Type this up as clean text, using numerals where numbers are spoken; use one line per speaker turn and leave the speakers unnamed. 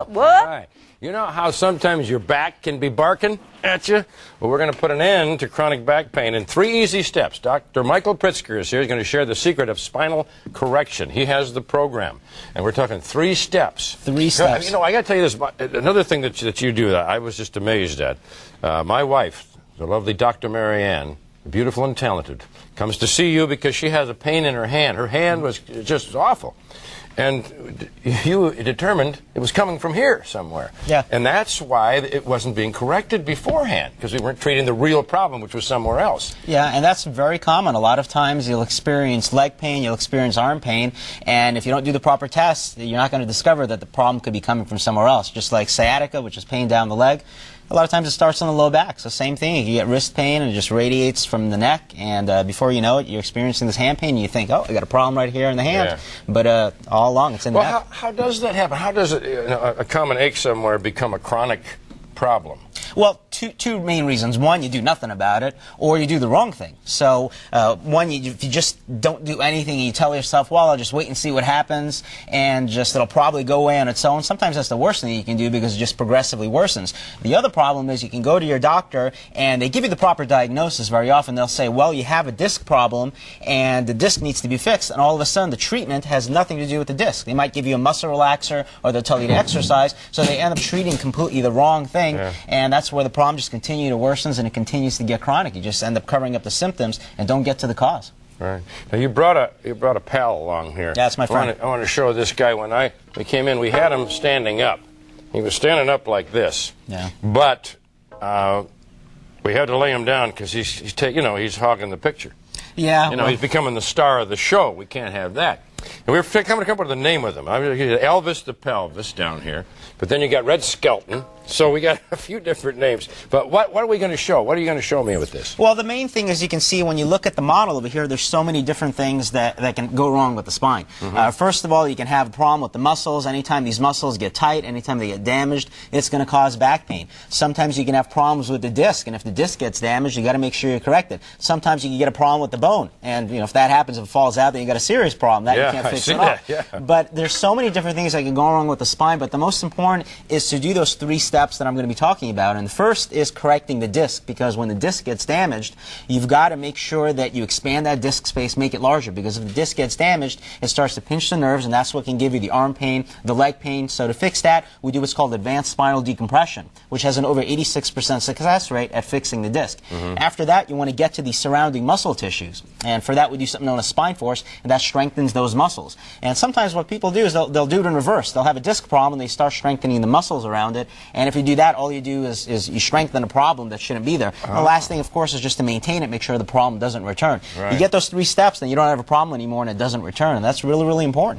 What?
Right. You know how sometimes your back can be barking at you? Well, we're going to put an end to chronic back pain in 3 easy steps. Dr. Michael Pritzker is here. He's going to share the secret of spinal correction. He has the program. And we're talking 3 steps.
3 steps.
You know, I got to tell you this. Another thing that you do that I was just amazed at. My wife, the lovely Dr. Marianne, beautiful and talented, comes to see you because she has a pain in her hand. Her hand was just awful. And you determined it was coming from here somewhere.
Yeah.
And that's why it wasn't being corrected beforehand, because we weren't treating the real problem, which was somewhere else.
Yeah, and that's very common. A lot of times you'll experience leg pain, you'll experience arm pain, and if you don't do the proper tests, you're not going to discover that the problem could be coming from somewhere else. Just like sciatica, which is pain down the leg, a lot of times it starts on the low back. So same thing, you get wrist pain and it just radiates from the neck, and before you know it, you're experiencing this hand pain and you think, oh, I got a problem right here in the hand.
Yeah.
But all along it's in the neck.
Well, how does that happen? How does a common ache somewhere become a chronic problem?
Well, two main reasons. One, you do nothing about it, or you do the wrong thing. So, one, if you just don't do anything and you tell yourself, well, I'll just wait and see what happens, and just it'll probably go away on its own. Sometimes that's the worst thing you can do because it just progressively worsens. The other problem is you can go to your doctor and they give you the proper diagnosis. Very often they'll say, well, you have a disc problem and the disc needs to be fixed, and all of a sudden the treatment has nothing to do with the disc. They might give you a muscle relaxer or they'll tell you to exercise, so they end up treating completely the wrong thing, and that's where the problem just continues to worsen and it continues to get chronic. You just end up covering up the symptoms and don't get to the cause.
Right. Now you brought a pal along here.
Yeah, that's my friend.
I want to show this guy. When we came in, we had him standing up. He was standing up like this.
Yeah.
But we had to lay him down because he's hogging the picture.
Yeah.
You know, he's becoming the star of the show. We can't have that. And we were coming to come up with a name with him. Elvis the Pelvis down here. But then you got Red Skelton. So we got a few different names. But what are we going to show? What are you going to show me with this?
Well, the main thing is you can see when you look at the model over here, there's so many different things that can go wrong with the spine. First of all, you can have a problem with the muscles. Anytime these muscles get tight, anytime they get damaged, it's going to cause back pain. Sometimes you can have problems with the disc, and if the disc gets damaged, you got to make sure you correct it. Sometimes you can get a problem with the bone, and if that happens, if it falls out, then you got a serious problem. That you can't fix at all.
Yeah.
But there's so many different things that can go wrong with the spine, but the most important is to do those 3 steps that I'm going to be talking about. And the first is correcting the disc, because when the disc gets damaged, you've got to make sure that you expand that disc space, make it larger, because if the disc gets damaged, it starts to pinch the nerves, and that's what can give you the arm pain, the leg pain. So to fix that, we do what's called advanced spinal decompression, which has an over 86% success rate at fixing the disc. After that, you want to get to the surrounding muscle tissues, and for that we do something known as Spine Force, and that strengthens those muscles. And sometimes what people do is they'll do it in reverse. They'll have a disc problem and they start strengthening the muscles around it, and if you do that, all you do is you strengthen a problem that shouldn't be there. The last thing, of course, is just to maintain it, make sure the problem doesn't return.
Right.
You get those 3 steps, then you don't have a problem anymore and it doesn't return, and that's really, really important.